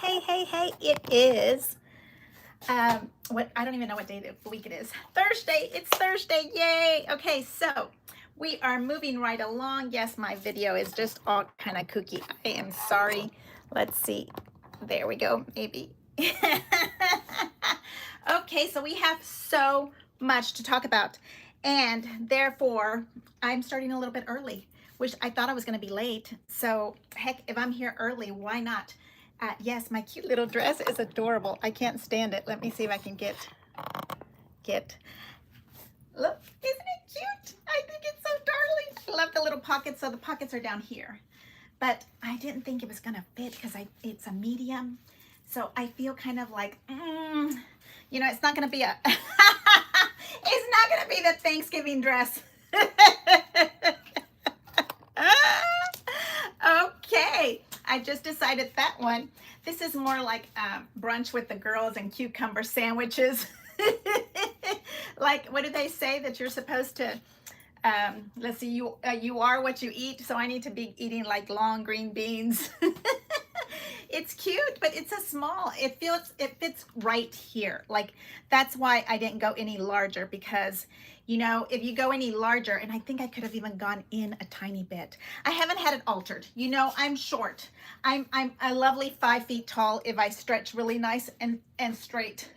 Hey, it is, what, I don't even know what day of the week it is. Thursday, it's Thursday, yay! Okay, so we are moving right along. Yes, my video is just all kind of kooky. I am sorry. Let's see. There we go, maybe. Okay, so we have so much to talk about, and therefore I'm starting a little bit early, which I thought I was going to be late. So heck, if I'm here early, why not? Yes, my cute little dress is adorable. I can't stand it. Let me see if I can get, look, isn't it cute? I think it's so darling. I love the little pockets. So the pockets are down here, but I didn't think it was gonna fit because it's a medium. So I feel kind of like, you know, it's not gonna be a, it's not gonna be the Thanksgiving dress. Okay, I just decided that one. This is more like brunch with the girls and cucumber sandwiches. Like, what do they say that you're supposed to, let's see, you are what you eat, so I need to be eating like long green beans. It's cute, but it's a small, it fits right here. Like, that's why I didn't go any larger, because, you know, if you go any larger, and I think I could have even gone in a tiny bit. I haven't had it altered. You know, I'm short. I'm a lovely 5 feet tall if I stretch really nice and straight.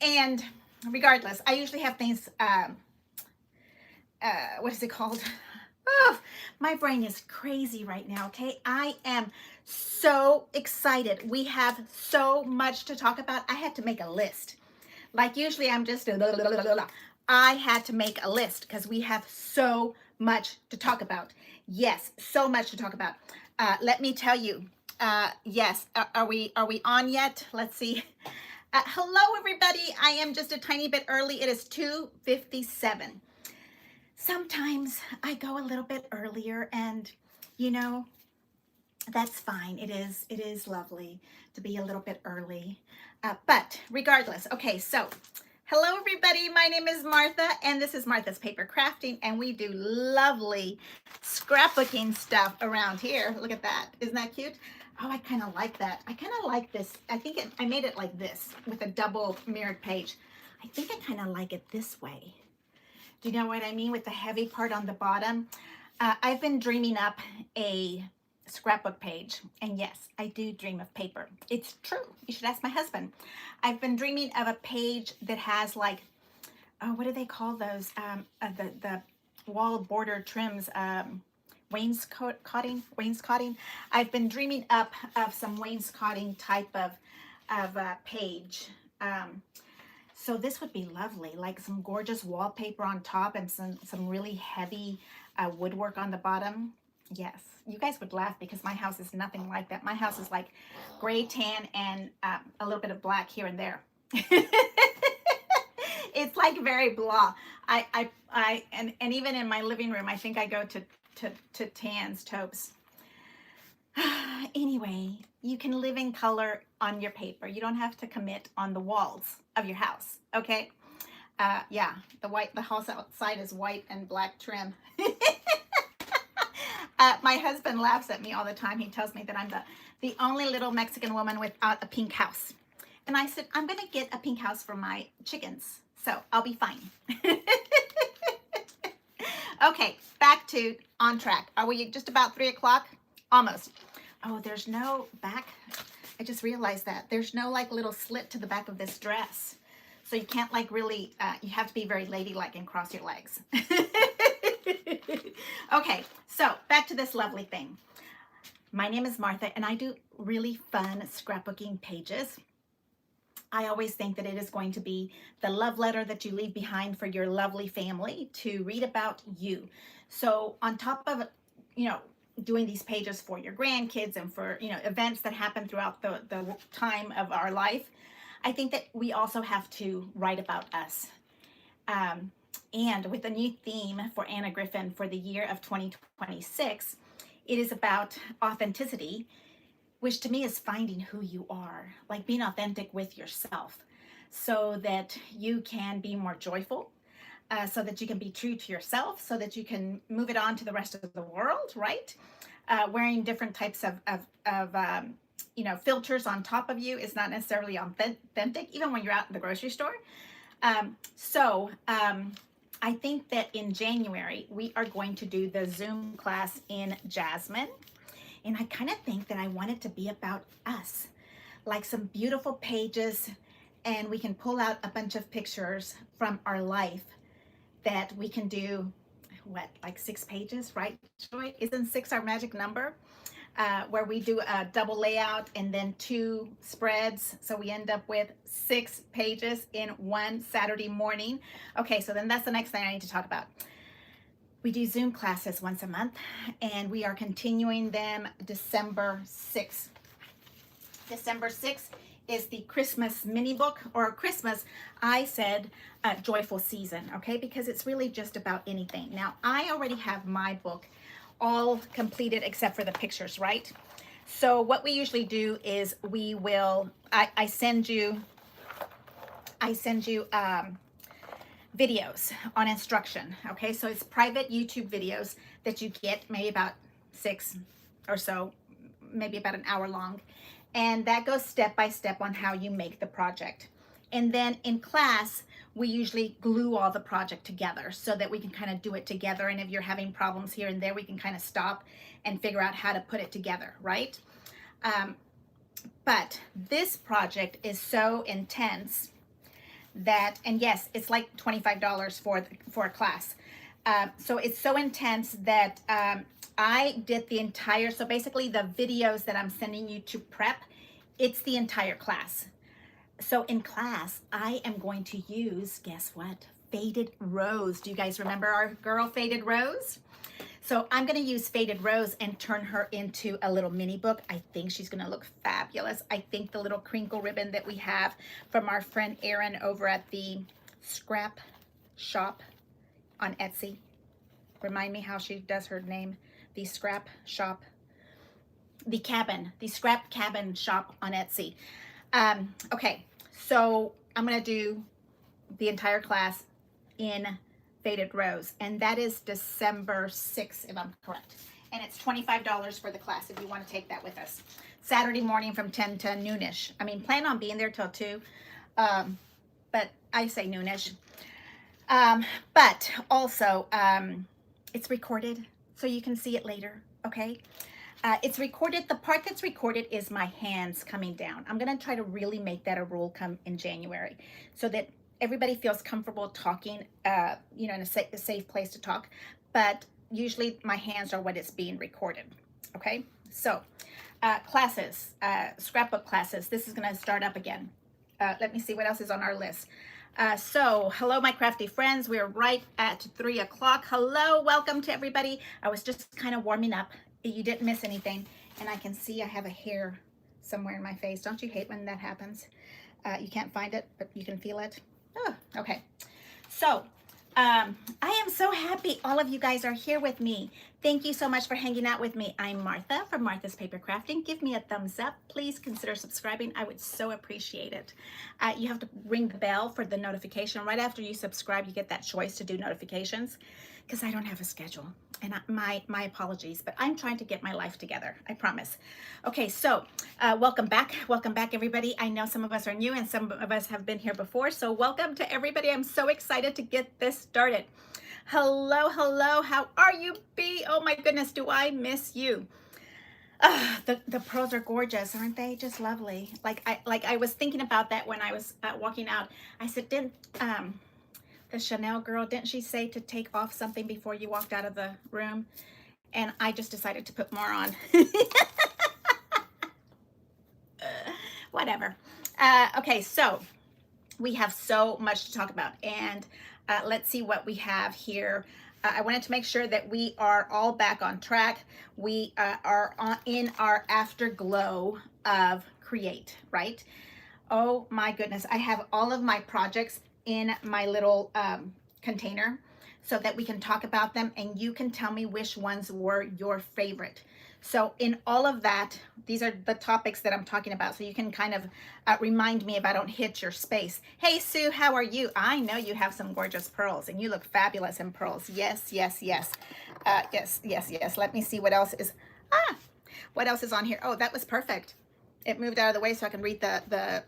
And regardless, I usually have things, what is it called? Oh, my brain is crazy right now, okay? I am so excited. We have so much to talk about. I had to make a list. Like, usually I'm just, I had to make a list because we have so much to talk about. Yes, so much to talk about. Let me tell you, yes, are we on yet? Let's see. Hello, everybody. I am just a tiny bit early. It is 2:57. Sometimes I go a little bit earlier, and you know, that's fine. It is lovely to be a little bit early. But regardless, okay, so hello everybody. My name is Martha, and this is Martha's Paper Crafting, and we do lovely scrapbooking stuff around here. Look at that. Isn't that cute? Oh, I kind of like that. I kind of like this. I think I made it like this with a double mirrored page. I think I kind of like it this way. Do you know what I mean, with the heavy part on the bottom? I've been dreaming up a scrapbook page, and yes, I do dream of paper. It's true. You should ask my husband. I've been dreaming of a page that has, like, oh, what do they call those? The wall border trims, wainscoting. I've been dreaming up of some wainscoting type of page. So this would be lovely, like some gorgeous wallpaper on top and some really heavy woodwork on the bottom. Yes, you guys would laugh because my house is nothing like that. My house is like gray, tan, and a little bit of black here and there. It's like very blah. And even in my living room, I think I go to tans, taupes. Ouanyway, you can live in color on your paper. You don't have to commit on the walls of your house, okay? Yeah, the house outside is white and black trim. My husband laughs at me all the time. He tells me that I'm the only little Mexican woman without a pink house. And I said, I'm gonna get a pink house for my chickens, so I'll be fine. Okay, back to on track. Are we just about 3 o'clock? Almost. Oh, there's no back. I just realized that there's no like little slit to the back of this dress. So you can't like really, you have to be very ladylike and cross your legs. Okay, so back to this lovely thing. My name is Martha, and I do really fun scrapbooking pages. I always think that it is going to be the love letter that you leave behind for your lovely family to read about you. So on top of, you know, doing these pages for your grandkids and for, you know, events that happen throughout the time of our life, I think that we also have to write about us. And with a new theme for Anna Griffin for the year of 2026, it is about authenticity, which to me is finding who you are, like being authentic with yourself so that you can be more joyful, so that you can be true to yourself, so that you can move it on to the rest of the world, right? wearing different types of you know, filters on top of you is not necessarily authentic, even when you're out in the grocery store. I think that in January, we are going to do the Zoom class in Jasmine. And I kind of think that I want it to be about us, like some beautiful pages, and we can pull out a bunch of pictures from our life that we can do, what, like 6 pages, right, Joy? Isn't 6 our magic number? Where we do a double layout and then 2 spreads. So we end up with 6 pages in one Saturday morning. Okay, so then that's the next thing I need to talk about. We do Zoom classes once a month, and we are continuing them December 6th. December 6th is the Christmas mini book, or Christmas, I said, joyful season, okay? Because it's really just about anything. Now, I already have my book all completed except for the pictures, right? So what we usually do is we will, I send you videos on instruction, okay? So it's private YouTube videos that you get, maybe about 6 or so, maybe about an hour long. And that goes step by step on how you make the project. And then in class, we usually glue all the project together so that we can kind of do it together. And if you're having problems here and there, we can kind of stop and figure out how to put it together, right? But this project is so intense that, and yes, it's like $25 for a class. So it's so intense that I did the entire, so basically the videos that I'm sending you to prep, it's the entire class. So in class, I am going to use, guess what? Faded Rose. Do you guys remember our girl Faded Rose? So I'm going to use Faded Rose and turn her into a little mini book. I think she's going to look fabulous. I think the little crinkle ribbon that we have from our friend Erin over at the Scrap Shop on Etsy. Remind me how she does her name. The Scrap Shop. The Scrap Cabin Shop on Etsy. Okay, so I'm going to do the entire class in Faded Rose, and that is December 6th, if I'm correct. And it's $25 for the class if you want to take that with us. Saturday morning from 10 to noonish. I mean, plan on being there till 2, but I say noonish. But also, it's recorded, so you can see it later, okay? It's recorded. The part that's recorded is my hands coming down. I'm going to try to really make that a rule come in January so that everybody feels comfortable talking, you know, in a safe place to talk. But usually my hands are what is being recorded. Okay. So classes, scrapbook classes. This is going to start up again. Let me see what else is on our list. So hello, my crafty friends. We're right at 3 o'clock. Hello. Welcome to everybody. I was just kind of warming up. You didn't miss anything. And I can see I have a hair somewhere in my face. Don't you hate when that happens? You can't find it, but you can feel it. Oh, okay. So I am so happy all of you guys are here with me. Thank you so much for hanging out with me. I'm Martha from Martha's Paper Crafting. Give me a thumbs up. Please consider subscribing. I would so appreciate it. You have to ring the bell for the notification. Right after you subscribe, you get that choice to do notifications because I don't have a schedule. And my apologies, but I'm trying to get my life together. I promise. Okay, so welcome back. Welcome back, everybody. I know some of us are new and some of us have been here before. So welcome to everybody. I'm so excited to get this started. Hello, hello. How are you, B? Oh my goodness, do I miss you? The pearls are gorgeous, aren't they? Just lovely. Like I was thinking about that when I was walking out. I said, didn't the Chanel girl, didn't she say to take off something before you walked out of the room? And I just decided to put more on. Whatever. Okay, so we have so much to talk about, and let's see what we have here. I wanted to make sure that we are all back on track. We are in our afterglow of create, right? Oh my goodness, I have all of my projects in my little container so that we can talk about them and you can tell me which ones were your favorite. So in all of that, these are the topics that I'm talking about, so you can kind of remind me if I don't hit your space. Hey Sue, how are you? I know you have some gorgeous pearls and you look fabulous in pearls. Yes, yes, yes. Yes, yes, yes. Let me see what else is. What else is on here? Oh, that was perfect. It moved out of the way so I can read the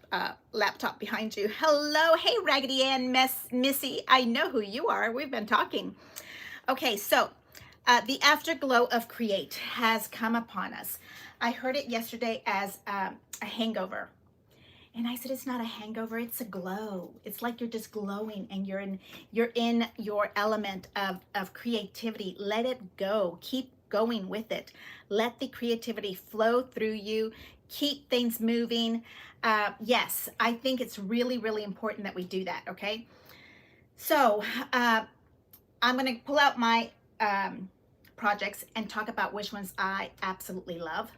laptop behind you. Hello, hey Raggedy Ann, Missy. I know who you are. We've been talking. Okay, so the afterglow of Create has come upon us. I heard it yesterday as a hangover. And I said, it's not a hangover, it's a glow. It's like you're just glowing and you're in your element of creativity. Let it go. Keep going with it. Let the creativity flow through you. Keep things moving. Yes, I think it's really, really important that we do that, okay? So I'm going to pull out my projects and talk about which ones I absolutely love.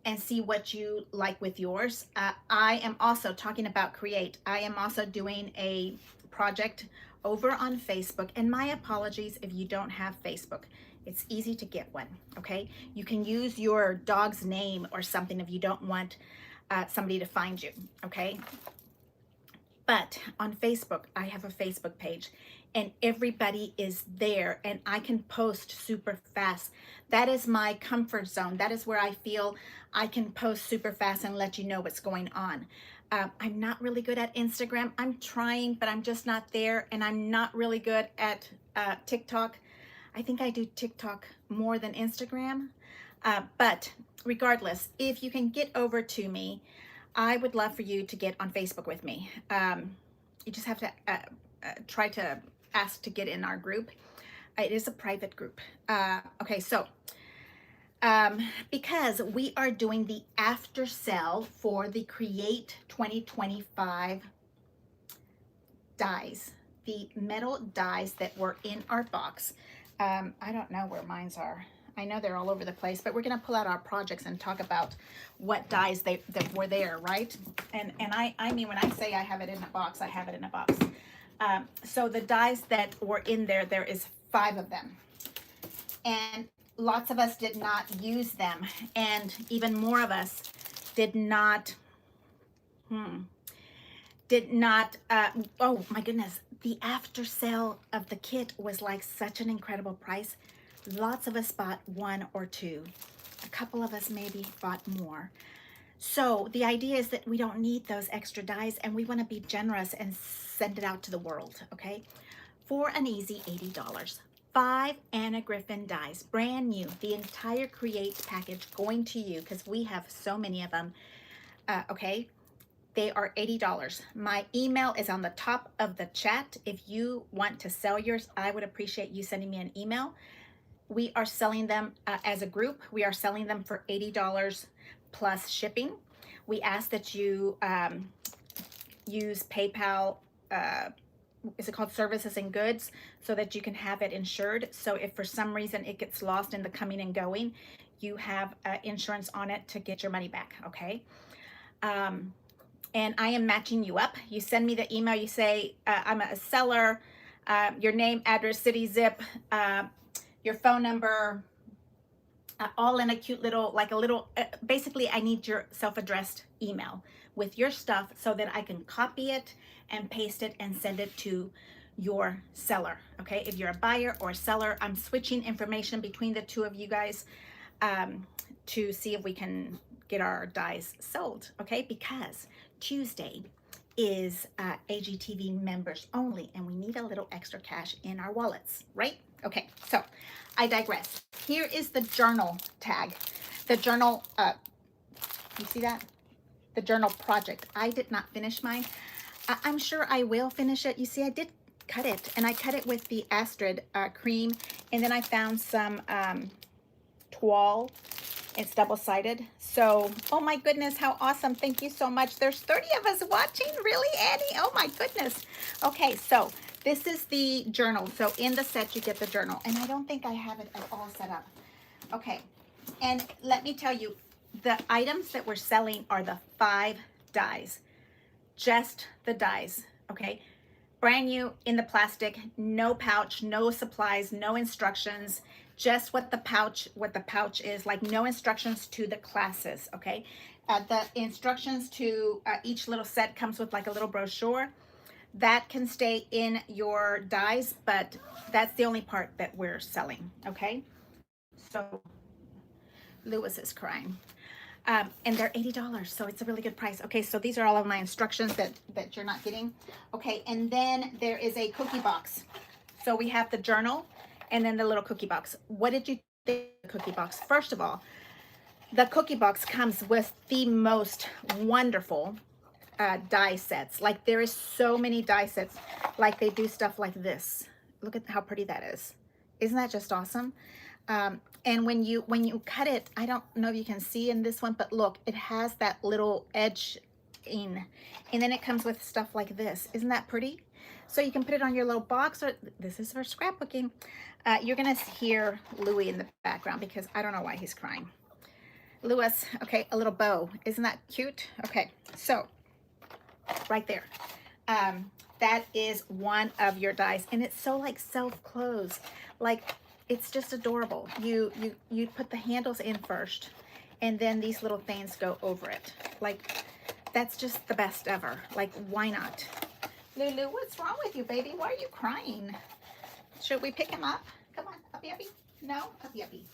And see what you like with yours. I am also talking about Create. I am also doing a project over on Facebook, and my apologies if you don't have Facebook. It's easy to get one, okay? You can use your dog's name or something if you don't want somebody to find you, okay? But on Facebook, I have a Facebook page and everybody is there and I can post super fast. That is my comfort zone. That is where I feel I can post super fast and let you know what's going on. I'm not really good at Instagram. I'm trying, but I'm just not there. And I'm not really good at TikTok. I think I do TikTok more than Instagram. But regardless, if you can get over to me, I would love for you to get on Facebook with me. You just have to try to ask to get in our group. It is a private group. Okay, so because we are doing the after sale for the Create 2025 dies, the metal dies that were in our box. I don't know where mines are. I know they're all over the place, but we're going to pull out our projects and talk about what dies that were there, right? And I mean, when I say I have it in a box, I have it in a box. So the dies that were in there, there is 5 of them. And lots of us did not use them. And even more of us did not, oh my goodness. The after sale of the kit was like such an incredible price. Lots of us bought 1 or 2. A couple of us maybe bought more. So the idea is that we don't need those extra dies and we want to be generous and send it out to the world, okay? For an easy $80. 5 Anna Griffin dies, brand new, the entire Create package going to you because we have so many of them, okay? They are $80. My email is on the top of the chat. If you want to sell yours, I would appreciate you sending me an email. We are selling them as a group. We are selling them for $80 plus shipping. We ask that you use PayPal, is it called Services and Goods, so that you can have it insured. So if for some reason it gets lost in the coming and going, you have insurance on it to get your money back, okay? And I am matching you up. You send me the email, you say, I'm a seller, your name, address, city, zip, your phone number, all in a cute little, like a little, basically I need your self-addressed email with your stuff so that I can copy it and paste it and send it to your seller, okay? If you're a buyer or a seller, I'm switching information between the two of you guys to see if we can get our dies sold, okay? Because Tuesday is AGTV members only and we need a little extra cash in our wallets, right? Okay, so I digress. Here is the journal tag. The journal, you see that? The journal project. I did not finish mine. I'm sure I will finish it. You see, I did cut it, and I cut it with the Astrid cream, and then I found some toile. It's double-sided. So, oh my goodness, how awesome. Thank you so much. There's 30 of us watching. Really, Annie? Oh my goodness. Okay, so this is the journal. So in the set, you get the journal. And I don't think I have it at all set up. Okay, and let me tell you, the items that we're selling are the 5 dies. Just the dies, okay? Brand new in the plastic, no pouch, no supplies, no instructions, just what the pouch is, like no instructions to the classes, okay? The instructions to each little set comes with like a little brochure. That can stay in your dies, but that's the only part that we're selling, okay? So Lewis is crying. And they're $80, so it's a really good price. Okay, so these are all of my instructions that you're not getting. Okay, and then there is a cookie box. So we have the journal and then the little cookie box. What did you think of the cookie box? First of all, the cookie box comes with the most wonderful die sets. Like there is so many die sets. Like they do stuff like this. Look at how pretty that is. Isn't that just awesome? And when you cut it, I don't know if you can see in this one, but look, it has that little edge in, and then it comes with stuff like this. Isn't that pretty? So you can put it on your little box, or this is for scrapbooking. You're gonna hear Louis in the background because I don't know why he's crying. Lewis, okay, a little bow. Isn't that cute? Okay, so right there. That is one of your dies, and it's so like self-close. Like it's just adorable. You put the handles in first, and then these little things go over it. Like that's just the best ever. Like why not? Lulu, what's wrong with you, baby? Why are you crying? Should we pick him up? Come on, uppy uppy. No, uppy uppy.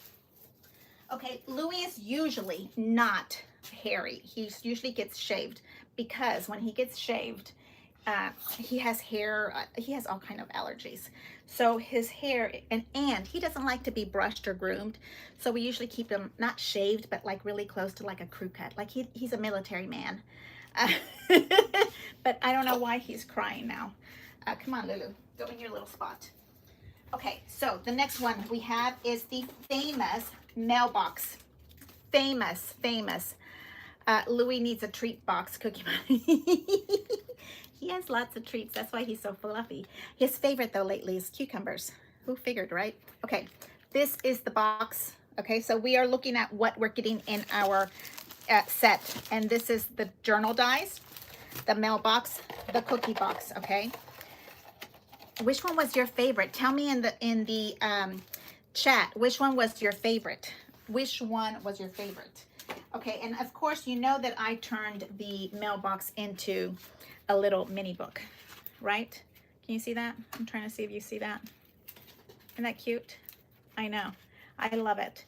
Okay, Louis is usually not hairy. He usually gets shaved because when he gets shaved, he has hair, he has all kind of allergies. So his hair, and he doesn't like to be brushed or groomed. So we usually keep him not shaved, but like really close to like a crew cut. Like he's a military man. But I don't know why he's crying now. Come on, Lulu, go in your little spot. Okay, so the next one we have is the famous mailbox. Famous. Louis needs a treat box, Cookie Money. He has lots of treats. That's why he's so fluffy. His favorite, though, lately is cucumbers. Who figured, right? Okay, this is the box. Okay, so we are looking at what we're getting in our set. And this is the journal dies, the mailbox, the cookie box, okay? Which one was your favorite? Tell me in the chat, which one was your favorite? Which one was your favorite? Okay, and of course, you know that I turned the mailbox into a little mini book, right? Can you see that? I'm trying to see if you see that. Isn't that cute? I know. I love it.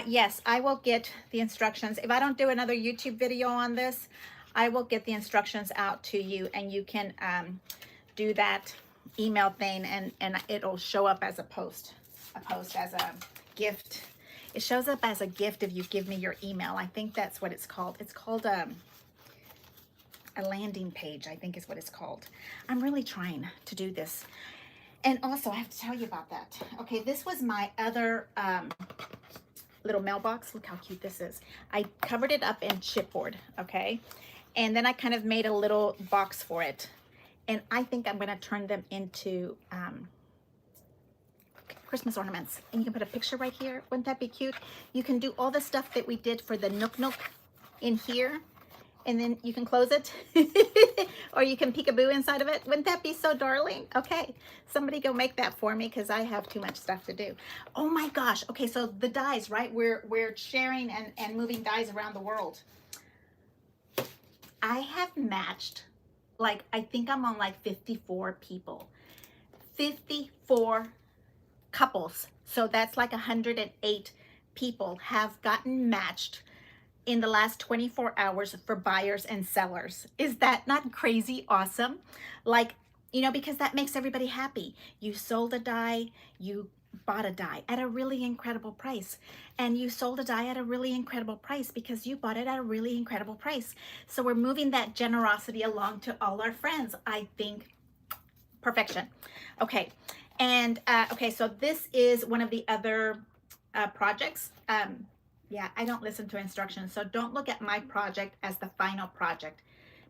Yes, I will get the instructions. If I don't do another YouTube video on this, I will get the instructions out to you, and you can do that email thing, and it'll show up as a post as a gift. It shows up as a gift if you give me your email. I think that's what it's called. It's called a landing page, I think is what it's called. I'm really trying to do this. And also, I have to tell you about that. Okay, this was my other little mailbox. Look how cute this is. I covered it up in chipboard, okay? And then I kind of made a little box for it. And I think I'm gonna turn them into Christmas ornaments. And you can put a picture right here. Wouldn't that be cute? You can do all the stuff that we did for the Nook in here. And then you can close it. Or you can peekaboo inside of it. Wouldn't that be so darling? Okay, somebody go make that for me because I have too much stuff to do. Oh my gosh. Okay, so the dies, right? We're sharing and moving dies around the world. I have matched, like, I think I'm on like 54 people. 54 couples. So that's like 108 people have gotten matched in the last 24 hours for buyers and sellers. Is that not crazy awesome? Like, you know, because that makes everybody happy. You sold a die, you bought a die at a really incredible price, and you sold a die at a really incredible price because you bought it at a really incredible price. So we're moving that generosity along to all our friends. I think perfection. Okay, and okay, so this is one of the other projects. Yeah, I don't listen to instructions, so don't look at my project as the final project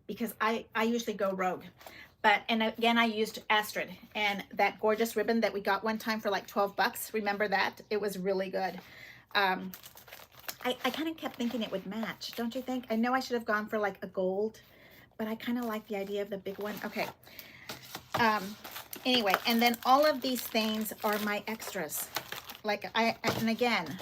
because I usually go rogue. But, and again, I used Astrid and that gorgeous ribbon that we got one time for like 12 bucks. Remember that? It was really good. I kind of kept thinking it would match, don't you think? I know I should have gone for like a gold, but I kind of like the idea of the big one. Okay. Anyway, and then all of these things are my extras. Like and again,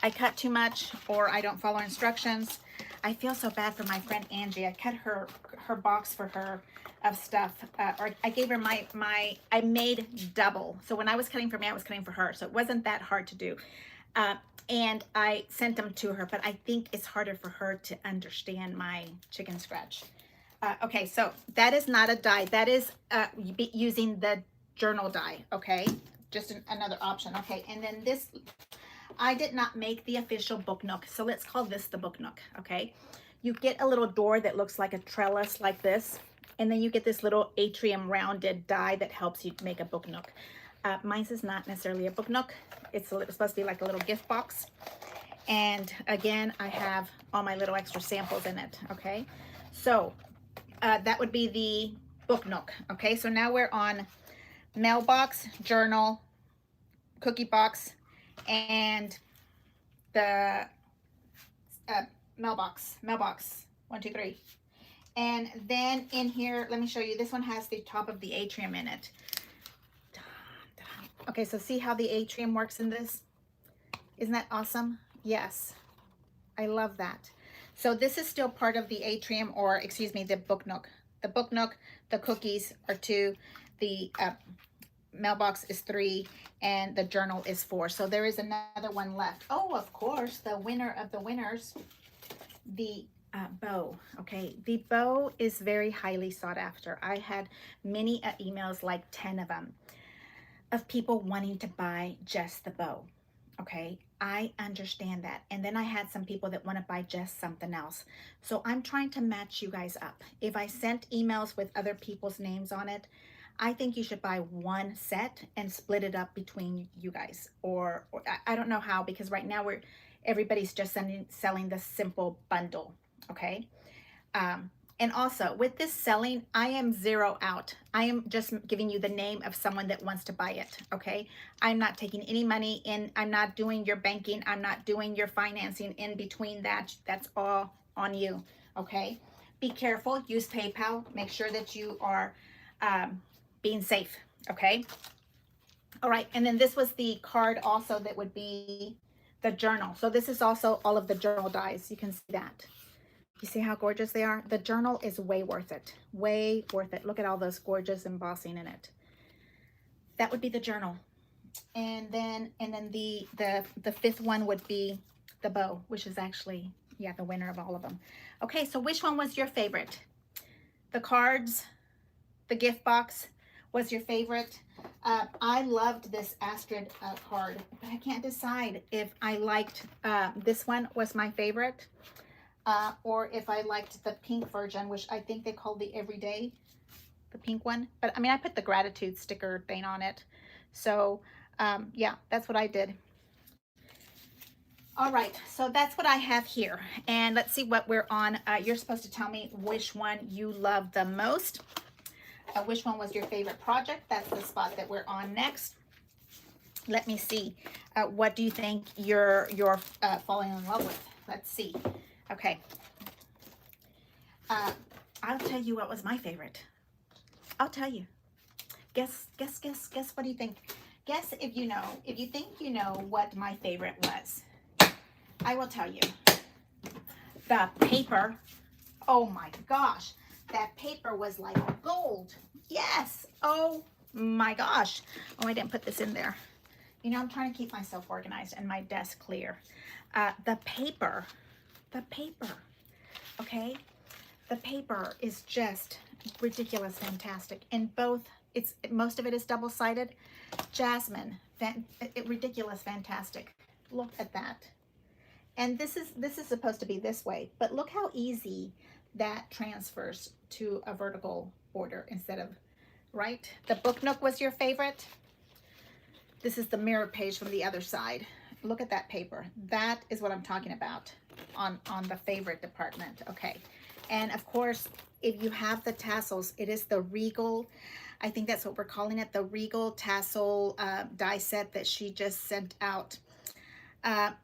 I cut too much or I don't follow instructions. I feel so bad for my friend Angie. I cut her box for her of stuff, or I gave her I made double. So when I was cutting for me, I was cutting for her. So it wasn't that hard to do. and I sent them to her, but I think it's harder for her to understand my chicken scratch. Okay, so that is not a die. That is using the journal die, okay? Just another option, okay? And then this, I did not make the official book nook, so let's call this the book nook, okay? You get a little door that looks like a trellis like this, and then you get this little atrium rounded die that helps you make a book nook. Mine's is not necessarily a book nook. It's supposed to be like a little gift box. And again, I have all my little extra samples in it, okay? So that would be the book nook, okay? So now we're on mailbox, journal, cookie box, and the mailbox, 1, 2, 3. And then in here, let me show you, this one has the top of the atrium in it. Okay, so see how the atrium works in this? Isn't that awesome? Yes, I love that. So this is still part of the atrium, or excuse me, the book nook. The book nook, the cookies are 2, the mailbox is 3, and the journal is 4. So there is another one left. Oh, of course, the winner of the winners, the bow. Okay, the bow is very highly sought after. I had many emails, like 10 of them, of people wanting to buy just the bow. Okay, I understand that. And then I had some people that want to buy just something else. So I'm trying to match you guys up. If I sent emails with other people's names on it, I think you should buy one set and split it up between you guys. Or I don't know how, because right now everybody's just selling the simple bundle. Okay. And also with this selling, I am zero out. I am just giving you the name of someone that wants to buy it, okay? I'm not taking any money in. I'm not doing your banking. I'm not doing your financing in between that. That's all on you, okay? Be careful. Use PayPal. Make sure that you are being safe, okay? All right, and then this was the card also that would be the journal. So this is also all of the journal dies. You can see that. You see how gorgeous they are? The journal is way worth it. Way worth it. Look at all those gorgeous embossing in it. That would be the journal. And then the 5th one would be the bow, which is actually, yeah, the winner of all of them. Okay, so which one was your favorite? The cards, the gift box was your favorite. I loved this Astrid card, but I can't decide if I liked this one was my favorite. Or if I liked the pink version, which I think they called the Everyday, the pink one. But I mean, I put the gratitude sticker thing on it. So yeah, that's what I did. All right, so that's what I have here. And let's see what we're on. You're supposed to tell me which one you love the most. Which one was your favorite project? That's the spot that we're on next. Let me see. What do you think you're falling in love with? Let's see. Okay. I'll tell you what was my favorite. I'll tell you. Guess what do you think? Guess if you know. If you think you know what my favorite was. I will tell you. The paper. Oh my gosh. That paper was like gold. Yes. Oh my gosh. Oh, I didn't put this in there. You know, I'm trying to keep myself organized and my desk clear. The paper, okay? The paper is just ridiculous, fantastic. And most of it is double-sided. Jasmine, ridiculous, fantastic. Look at that. And this is supposed to be this way, but look how easy that transfers to a vertical border instead of, right? The book nook was your favorite. This is the mirror page from the other side. Look at that paper. That is what I'm talking about on the favorite department. Okay. And of course, if you have the tassels, it is the Regal, I think that's what we're calling it, the Regal tassel die set that she just sent out.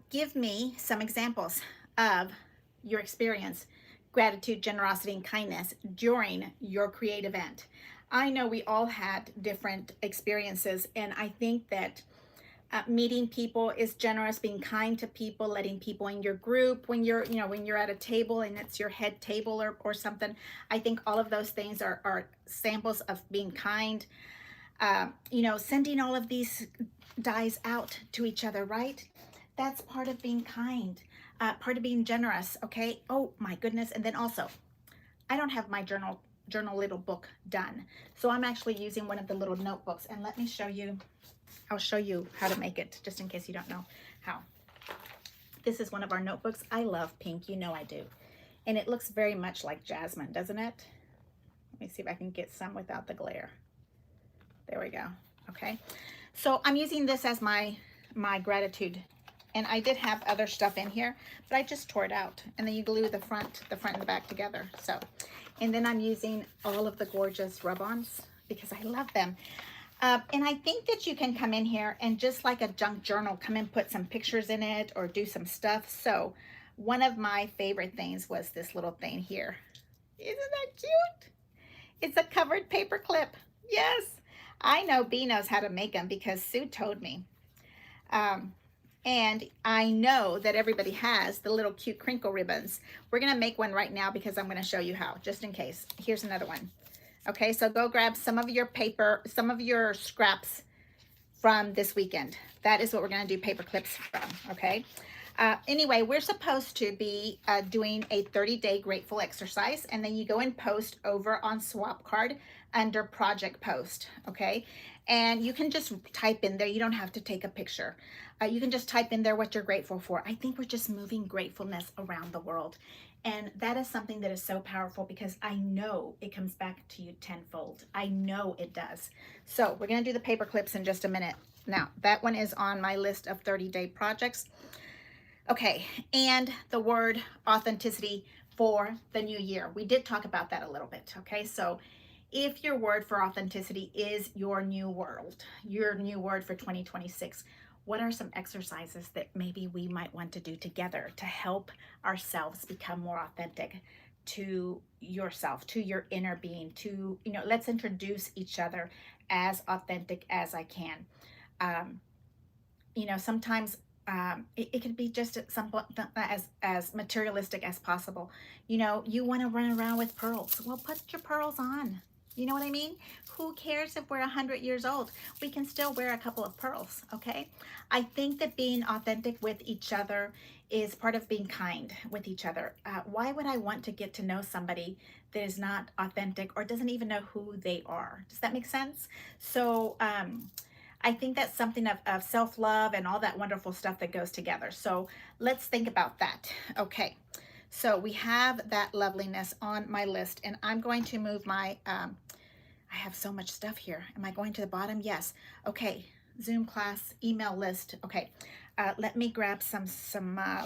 Give me some examples of your experience, gratitude, generosity, and kindness during your create event. I know we all had different experiences, and I think that meeting people is generous, being kind to people, letting people in your group when you're, when you're at a table and it's your head table or something. I think all of those things are samples of being kind. Sending all of these dies out to each other, right? That's part of being kind, part of being generous, okay? Oh my goodness. And then also, I don't have my journal little book done. So I'm actually using one of the little notebooks, and let me show you. I'll show you how to make it, just in case you don't know how. This is one of our notebooks. I love pink, you know I do. And it looks very much like jasmine, doesn't it? Let me see if I can get some without the glare. There we go. Okay. So I'm using this as my gratitude. And I did have other stuff in here, but I just tore it out. And then you glue the front and the back together. So, and then I'm using all of the gorgeous rub-ons because I love them. And I think that you can come in here and just like a junk journal, come and put some pictures in it or do some stuff. So one of my favorite things was this little thing here. Isn't that cute? It's a covered paper clip. Yes, I know B knows how to make them because Sue told me. And I know that everybody has the little cute crinkle ribbons. We're gonna make one right now because I'm gonna show you how, just in case. Here's another one. Okay, so go grab some of your paper, some of your scraps from this weekend. That is what we're gonna do paper clips from, okay? Anyway, we're supposed to be doing a 30-day grateful exercise, and then you go and post over on Swap Card under project post, okay? And you can just type in there. You don't have to take a picture. You can just type in there what you're grateful for. I think we're just moving gratefulness around the world. And that is something that is so powerful because I know it comes back to you tenfold. I know it does. So we're going to do the paper clips in just a minute. Now, that one is on my list of 30-day projects. Okay, and the word authenticity for the new year. We did talk about that a little bit, okay? So if your word for authenticity is your new word for 2026, what are some exercises that maybe we might want to do together to help ourselves become more authentic to yourself, to your inner being, to, you know, let's introduce each other as authentic as I can. You know, sometimes it could be just as materialistic as possible. You know, you want to run around with pearls. Well, put your pearls on. You know what I mean? Who cares if we're 100 years old? We can still wear a couple of pearls, okay? I think that being authentic with each other is part of being kind with each other. Why would I want to get to know somebody that is not authentic or doesn't even know who they are? Does that make sense? So I think that's something of self-love and all that wonderful stuff that goes together. So let's think about that. Okay. So we have that loveliness on my list, and I'm going to move my, I have so much stuff here. Am I going to the bottom? Yes. Okay. Zoom class, email list. Okay. Let me grab some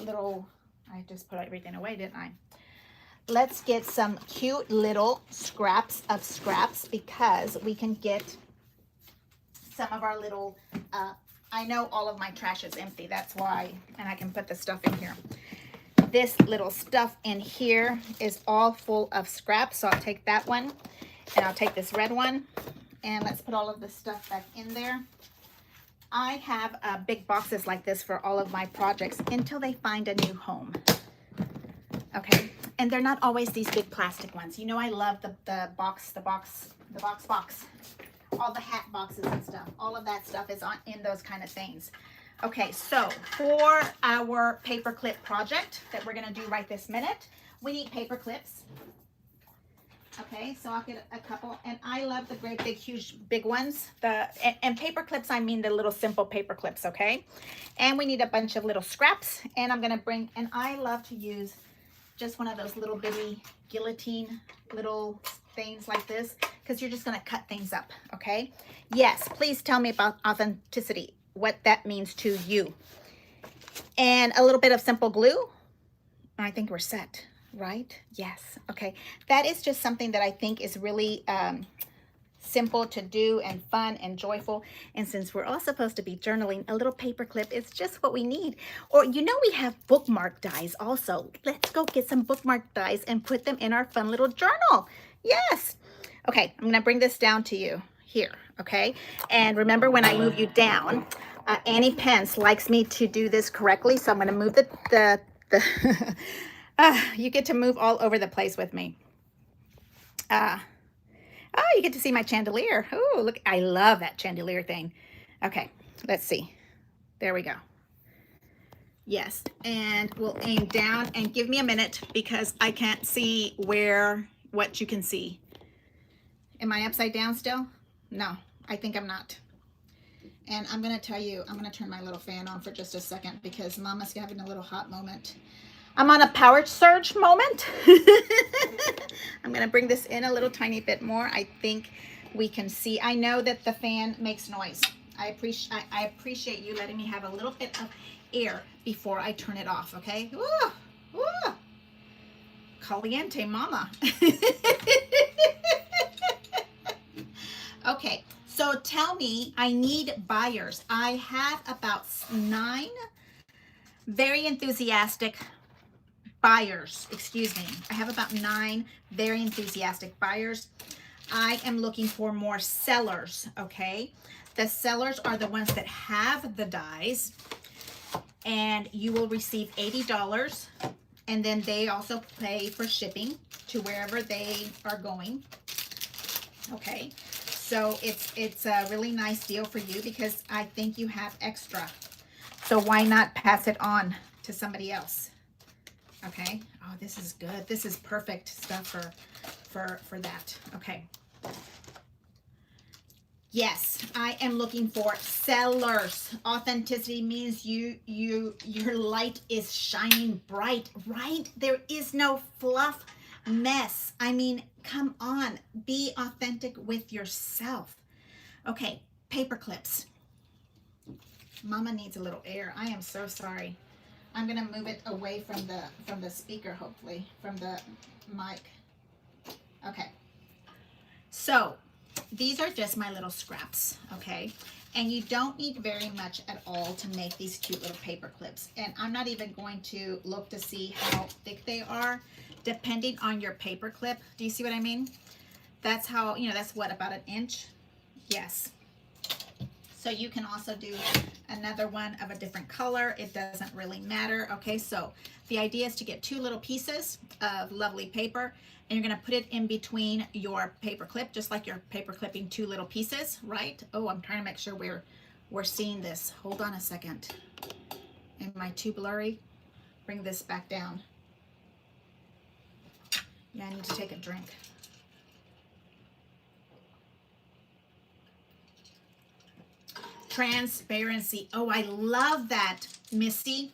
little, I just put everything away, didn't I? Let's get some cute little scraps of scraps because we can get some of our little, I know all of my trash is empty. That's why, and I can put the stuff in here. This little stuff in here is all full of scraps. So I'll take that one and I'll take this red one and let's put all of this stuff back in there. I have big boxes like this for all of my projects until they find a new home. Okay. And they're not always these big plastic ones. You know, I love the box. All the hat boxes and stuff. All of that stuff is in those kind of things. Okay, so for our paper clip project that we're gonna do right this minute, we need paper clips. Okay, so I'll get a couple, and I love the great big huge big ones. And paper clips, I mean the little simple paper clips, okay? And we need a bunch of little scraps, and I'm gonna bring, and I love to use just one of those little bitty guillotine little things like this, because you're just gonna cut things up, okay? Yes, please tell me about authenticity, what that means to you. And a little bit of simple glue. I think we're set, right? Yes, okay. That is just something that I think is really simple to do and fun and joyful. And since we're all supposed to be journaling, a little paper clip is just what we need. Or, you know, we have bookmark dies also. Let's go get some bookmark dies and put them in our fun little journal. Yes. Okay, I'm gonna bring this down to you here, okay? And remember, when I move you down, Annie Pence likes me to do this correctly, so I'm gonna move the you get to move all over the place with me. Oh, you get to see my chandelier. Oh, look, I love that chandelier thing. Okay, let's see. There we go. Yes, and we'll aim down, and give me a minute because I can't see what you can see. Am I upside down still? No, I think I'm not. And I'm going to tell you, I'm going to turn my little fan on for just a second because Mama's having a little hot moment. I'm on a power surge moment. I'm going to bring this in a little tiny bit more. I think we can see. I know that the fan makes noise. I appreciate you letting me have a little bit of air before I turn it off, okay? Ooh, ooh. Caliente mama. Okay, so tell me, I need buyers. I have about 9 very enthusiastic buyers. Excuse me. I have about 9 very enthusiastic buyers. I am looking for more sellers, okay? The sellers are the ones that have the dies, and you will receive $80, and then they also pay for shipping to wherever they are going, okay? So it's a really nice deal for you because I think you have extra. So why not pass it on to somebody else? Okay. Oh, this is good. This is perfect stuff for that. Okay. Yes, I am looking for sellers. Authenticity means your light is shining bright, right? There is no fluff mess. I mean, come on, be authentic with yourself. Okay, paper clips. Mama needs a little air. I am so sorry. I'm gonna move it away from the speaker, hopefully, from the mic. Okay. So these are just my little scraps, okay? And you don't need very much at all to make these cute little paper clips. And I'm not even going to look to see how thick they are, depending on your paper clip. Do you see what I mean? That's how, that's what, about 1 inch? Yes. So you can also do another one of a different color. It doesn't really matter. Okay, so the idea is to get 2 little pieces of lovely paper, and you're gonna put it in between your paper clip, just like you're paper clipping 2 little pieces, right? Oh, I'm trying to make sure we're seeing this. Hold on a second. Am I too blurry? Bring this back down. Yeah, I need to take a drink. Transparency. Oh, I love that, Misty.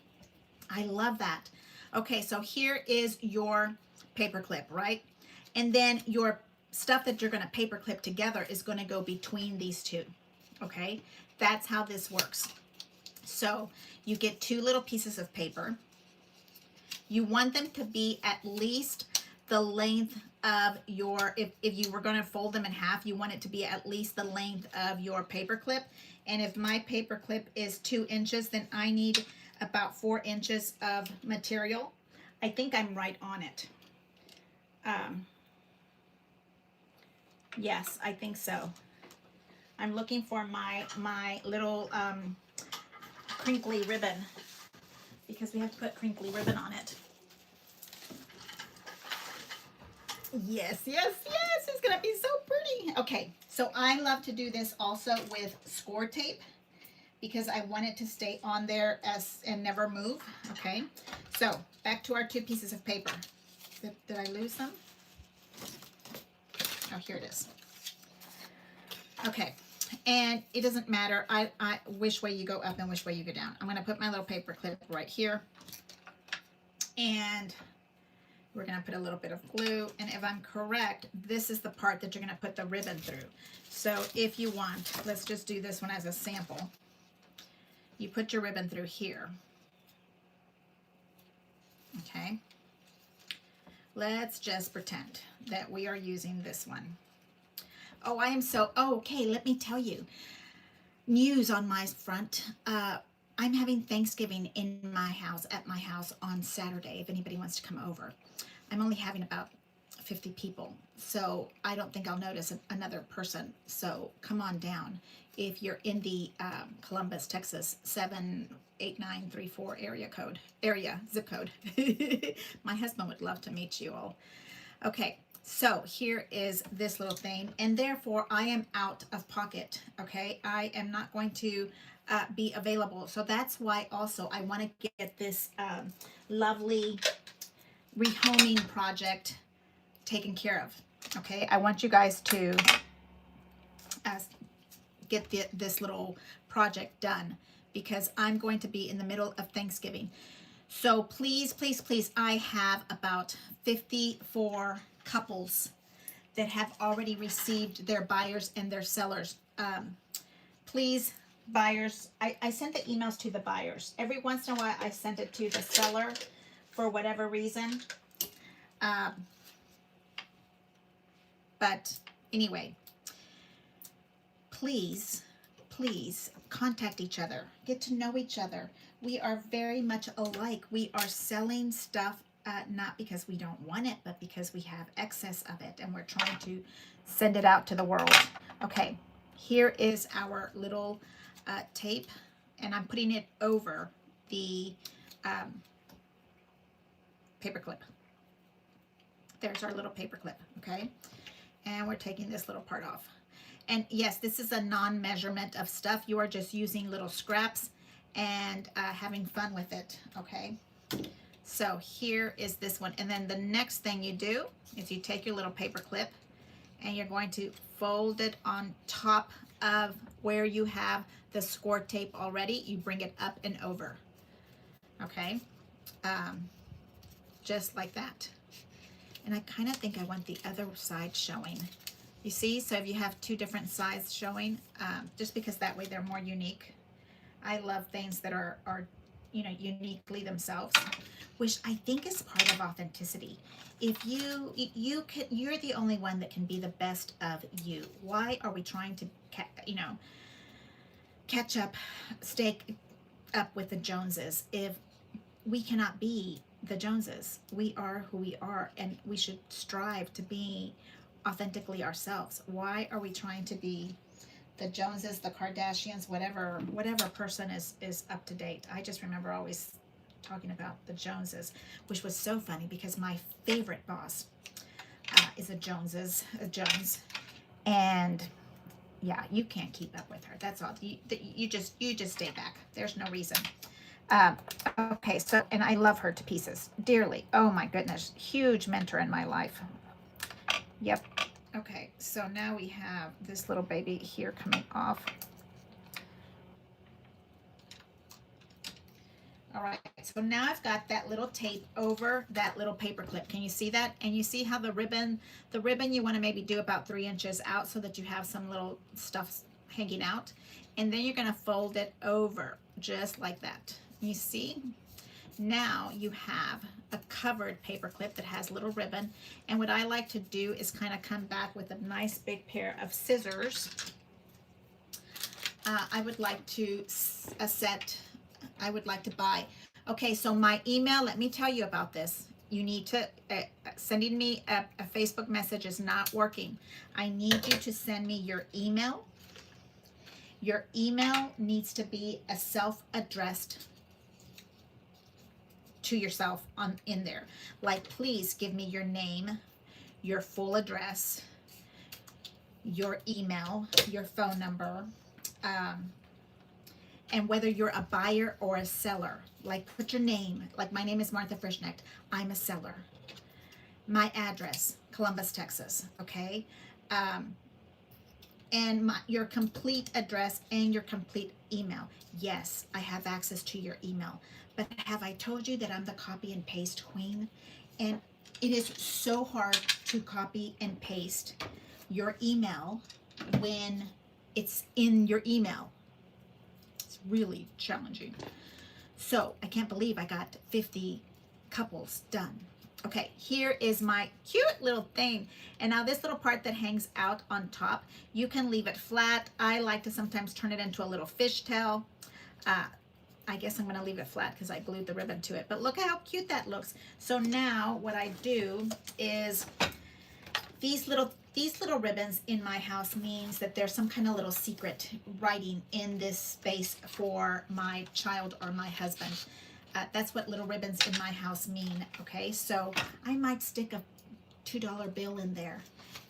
I love that. Okay, so here is your paper clip, right? And then your stuff that you're going to paper clip together is going to go between these 2. Okay, that's how this works. So you get 2 little pieces of paper. You want them to be at least the length of your, if you were going to fold them in half, you want it to be at least the length of your paper clip. And if my paper clip is 2 inches, then I need about 4 inches of material. I think I'm right on it. Yes, I think so. I'm looking for my little crinkly ribbon, because we have to put crinkly ribbon on it. Yes, yes, yes, it's gonna be so pretty. Okay, so I love to do this also with score tape because I want it to stay on there and never move. Okay, so back to our 2 pieces of paper. Did I lose them? Oh, here it is. Okay, and it doesn't matter I which way you go up and which way you go down. I'm gonna put my little paper clip right here, and we're gonna put a little bit of glue, and if I'm correct, this is the part that you're gonna put the ribbon through. So if you want, let's just do this one as a sample. You put your ribbon through here. Okay. Let's just pretend that we are using this one. Oh, I am so, okay, let me tell you. News on my front. I'm having Thanksgiving in my house, at my house on Saturday, if anybody wants to come over. I'm only having about 50 people, so I don't think I'll notice another person. So come on down. If you're in the Columbus, Texas 78934 zip code. My husband would love to meet you all. Okay, so here is this little thing, and therefore I am out of pocket. Okay, I am not going to be available. So that's why also I want to get this lovely rehoming project taken care of. Okay, I want you guys to get this little project done because I'm going to be in the middle of Thanksgiving. So please, please, please, I have about 54 couples that have already received their buyers and their sellers. Please, buyers, I sent the emails to the buyers. Every once in a while, I sent it to the seller for whatever reason. But anyway, please, please contact each other. Get to know each other. We are very much alike. We are selling stuff not because we don't want it, but because we have excess of it and we're trying to send it out to the world. Okay, here is our little tape, and I'm putting it over the paper clip. There's our little paper clip, okay? And we're taking this little part off. And yes, this is a non-measurement of stuff. You are just using little scraps and having fun with it, okay? So here is this one. And then the next thing you do is you take your little paper clip and you're going to fold it on top of where you have the score tape already. You bring it up and over, okay? Just like that. And I kind of think I want the other side showing. You see, so if you have two different sides showing, just because that way they're more unique. I love things that are you know, uniquely themselves, which I think is part of authenticity. If you're the only one that can be the best of you. Why are we trying to, you know, stay up with the Joneses if we cannot be the Joneses? We are who we are, and we should strive to be authentically ourselves. Why are we trying to be the Joneses, the Kardashians, whatever person is up to date? I just remember always talking about the Joneses, which was so funny because my favorite boss is a Jones, and yeah, you can't keep up with her. That's all. You just stay back. There's no reason. Okay, so, and I love her to pieces dearly. Oh my goodness, huge mentor in my life. Yep. Okay, so now we have this little baby here coming off. All right, so now I've got that little tape over that little paper clip. Can you see that? And you see how the ribbon you want to maybe do about 3 inches out so that you have some little stuff hanging out. And then you're going to fold it over just like that. You see? Now you have a covered paper clip that has little ribbon. And what I like to do is kind of come back with a nice big pair of scissors. I would like to buy. Okay, so my email, let me tell you about this. You need to, sending me a Facebook message is not working. I need you to send me your email. Your email needs to be a self-addressed to yourself in there. Like, please give me your name, your full address, your email, your phone number, and whether you're a buyer or a seller. Like, put your name. Like, my name is Martha Frischknecht. I'm a seller. My address, Columbus, Texas. Okay. And your complete address and your complete email. Yes, I have access to your email. But have I told you that I'm the copy and paste queen? And it is so hard to copy and paste your email when it's in your email. It's really challenging. So I can't believe I got 50 couples done. Okay, here is my cute little thing. And now this little part that hangs out on top, you can leave it flat. I like to sometimes turn it into a little fishtail. I guess I'm going to leave it flat because I glued the ribbon to it. But look how cute that looks. So now what I do is these little ribbons in my house means that there's some kind of little secret writing in this space for my child or my husband. That's what little ribbons in my house mean, okay? So I might stick $2 bill in there.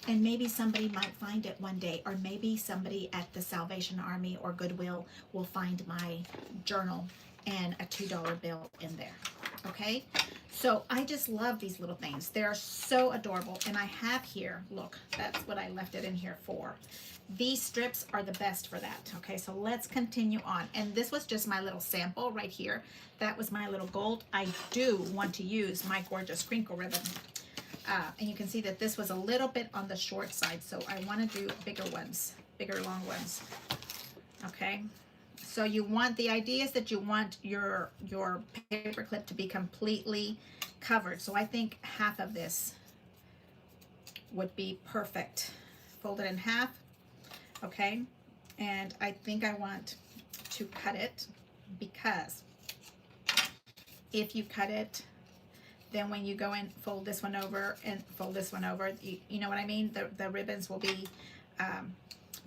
And maybe somebody might find it one day, or maybe somebody at the Salvation Army or Goodwill will find my journal and a $2 bill in there. Okay, so I just love these little things. They're so adorable. And I have here, look, that's what I left it in here for. These strips are the best for that. Okay, so let's continue on. And this was just my little sample right here. That was my little gold. I do want to use my gorgeous crinkle ribbon. And you can see that this was a little bit on the short side, so I want to do bigger ones, bigger long ones. Okay, so you want, the idea is that you want your paper clip to be completely covered. So I think half of this would be perfect. Fold it in half, okay, and I think I want to cut it, because if you cut it, then when you go and fold this one over and fold this one over, you know what I mean? The ribbons will be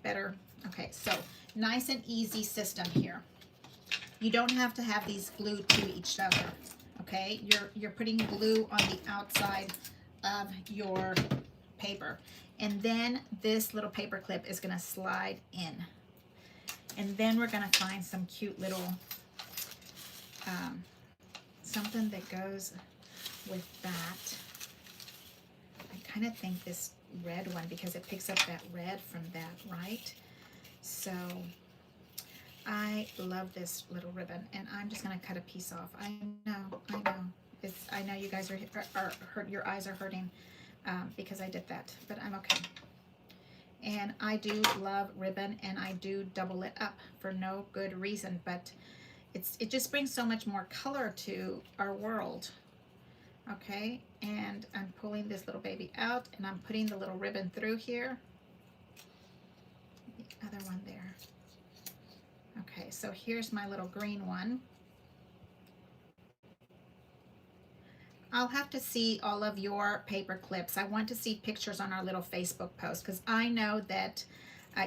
better. Okay, so nice and easy system here. You don't have to have these glued to each other. Okay, you're putting glue on the outside of your paper, and then this little paper clip is going to slide in, and then we're going to find some cute little something that goes with that. I kind of think this red one, because it picks up that red from that, right? So I love this little ribbon, and I'm just going to cut a piece off. I know. I know you guys are hurt. Your eyes are hurting because I did that, but I'm okay. And I do love ribbon, and I do double it up for no good reason, but it just brings so much more color to our world. Okay, and I'm pulling this little baby out, and I'm putting the little ribbon through here. The other one there. Okay, so here's my little green one. I'll have to see all of your paper clips. I want to see pictures on our little Facebook post, because I know that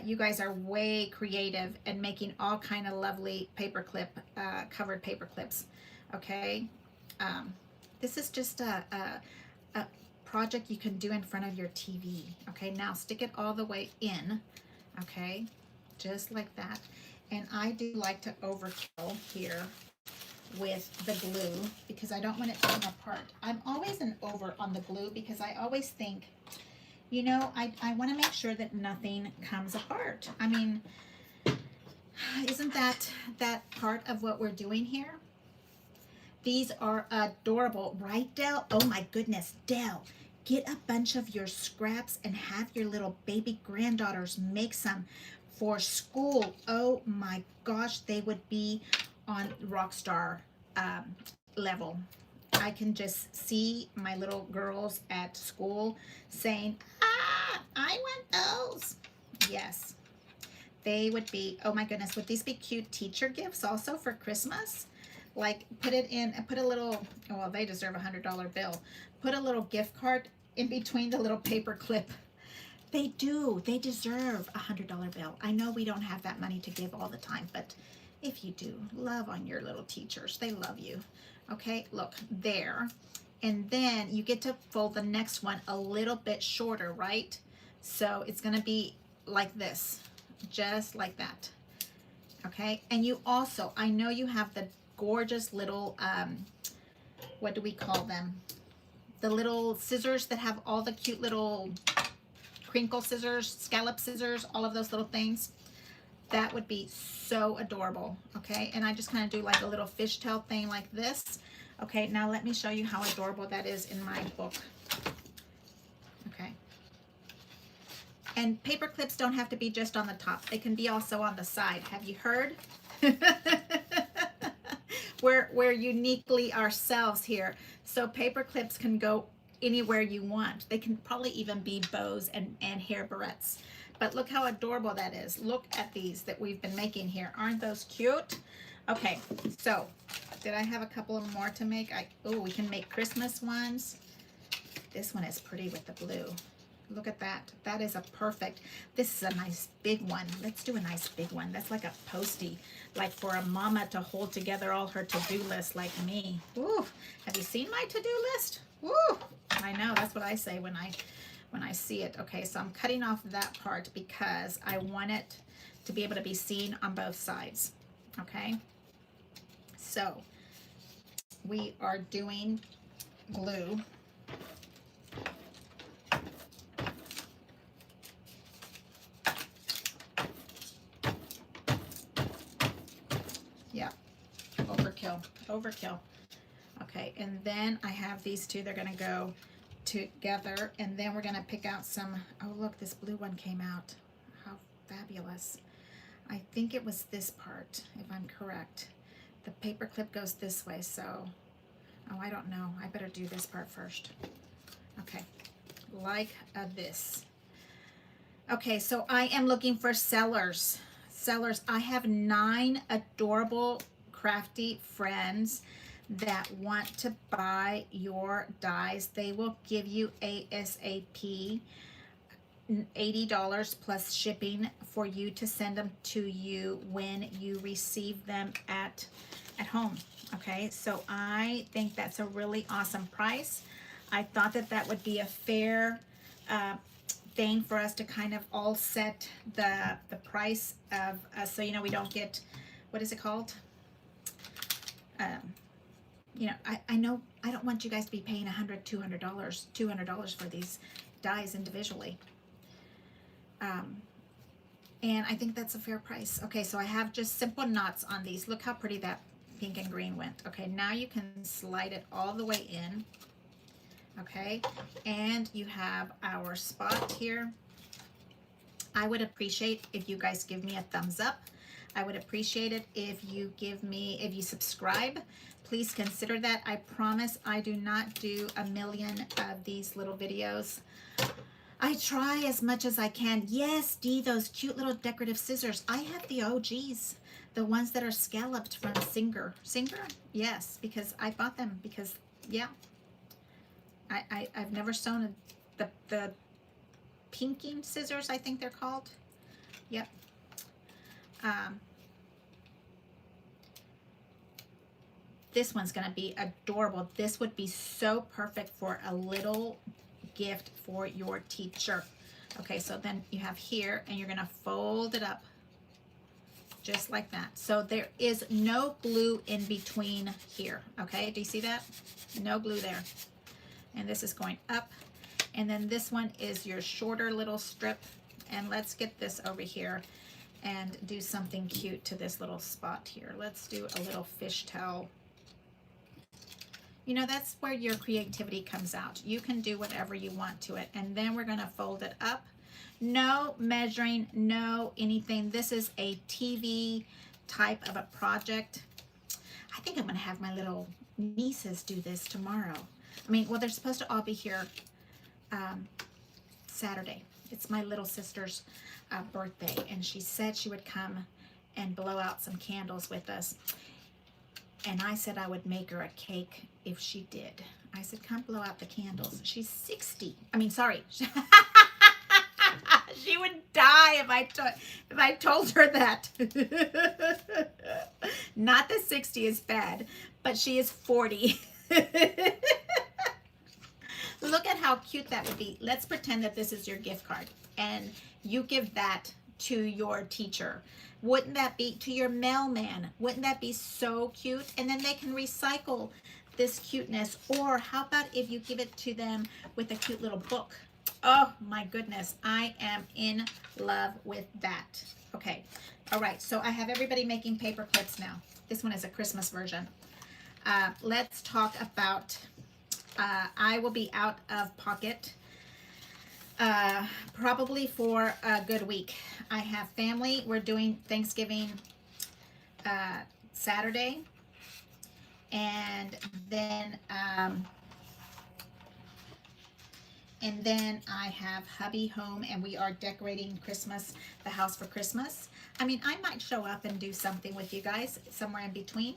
you guys are way creative and making all kind of lovely paper clip, covered paper clips. Okay. This is just a project you can do in front of your TV. Okay, now stick it all the way in. Okay, just like that. And I do like to overkill here with the glue, because I don't want it to come apart. I'm always an over on the glue, because I always think, you know, I want to make sure that nothing comes apart. I mean, isn't that part of what we're doing here? These are adorable, right, Dell? Oh my goodness, Dell, get a bunch of your scraps and have your little baby granddaughters make some for school. Oh my gosh, they would be on rock star level. I can just see my little girls at school saying, ah, I want those. Yes, they would be. Oh my goodness, would these be cute teacher gifts also for Christmas? Like, put it in and put a little, oh, well, they deserve a $100 bill. Put a little gift card in between the little paper clip. They do. They deserve a $100 bill. I know we don't have that money to give all the time, but if you do, love on your little teachers. They love you. Okay, look, there. And then you get to fold the next one a little bit shorter, right? So it's going to be like this, just like that. Okay, and you also, I know you have the gorgeous little, what do we call them? The little scissors that have all the cute little crinkle scissors, scallop scissors, all of those little things. That would be so adorable, okay? And I just kind of do like a little fishtail thing like this. Okay, now let me show you how adorable that is in my book. Okay. And paper clips don't have to be just on the top. They can be also on the side. Have you heard? We're uniquely ourselves here. So paper clips can go anywhere you want. They can probably even be bows and hair barrettes. But look how adorable that is. Look at these that we've been making here. Aren't those cute? Okay, so did I have a couple of more to make? Oh, we can make Christmas ones. This one is pretty with the blue. Look at that. That is a perfect. This is a nice big one. Let's do a nice big one. That's like a postie, like for a mama to hold together all her to-do list like me. Woo. Have you seen my to-do list? Woo. I know. That's what I say when I see it. Okay, so I'm cutting off that part because I want it to be able to be seen on both sides. Okay, so we are doing glue. Yeah, overkill. Okay, and then I have these two. They're gonna go together, and then we're gonna pick out some. Oh, look, this blue one came out. How fabulous. I think it was this part, if I'm correct. The paper clip goes this way, so, oh, I don't know. I better do this part first. Okay, like this. Okay, so I am looking for sellers. I have 9 adorable, crafty friends that want to buy your dies. They will give you ASAP $80 plus shipping for you to send them to you when you receive them at home. Okay, so I think that's a really awesome price. I thought that would be a fair thing for us to kind of all set the price of, so you know we don't get, what is it called? You know, I know I don't want you guys to be paying $100, $200 for these dies individually. And I think that's a fair price. Okay, so I have just simple knots on these. Look how pretty that pink and green went. Okay, now you can slide it all the way in. Okay, and you have our spot here. I would appreciate if you guys give me a thumbs up. I would appreciate it if you subscribe. Please consider that. I promise I do not do a million of these little videos. I try as much as I can. Yes, Dee, those cute little decorative scissors. I have the OGs, the ones that are scalloped from Singer. Singer? Yes, because I bought them because, yeah. I've never sewn the pinking scissors, I think they're called. Yep. This one's going to be adorable. This would be so perfect for a little gift for your teacher. Okay, so then you have here, and you're going to fold it up just like that. So there is no glue in between here. Okay, do you see that? No glue there. And this is going up. And then this one is your shorter little strip. And let's get this over here and do something cute to this little spot here. Let's do a little fishtail. You know, that's where your creativity comes out. You can do whatever you want to it. And then we're going to fold it up. No measuring, no anything. This is a TV type of a project. I think I'm going to have my little nieces do this tomorrow. I mean, well, they're supposed to all be here Saturday. It's my little sister's birthday, and she said she would come and blow out some candles with us. And I said I would make her a cake if she did. I said, come blow out the candles. She's 60. I mean, sorry. She would die if I told her that. Not that 60 is bad, but she is 40. Look at how cute that would be. Let's pretend that this is your gift card and you give that to your teacher. Wouldn't that be, to your mailman? Wouldn't that be so cute? And then they can recycle this cuteness. Or how about if you give it to them with a cute little book? Oh my goodness, I am in love with that. Okay, all right, so I have everybody making paper clips now. This one is a Christmas version. Let's talk about, I will be out of pocket probably for a good week. I have family. We're doing Thanksgiving Saturday, and then I have hubby home, and we are decorating the house for Christmas. I mean, I might show up and do something with you guys somewhere in between,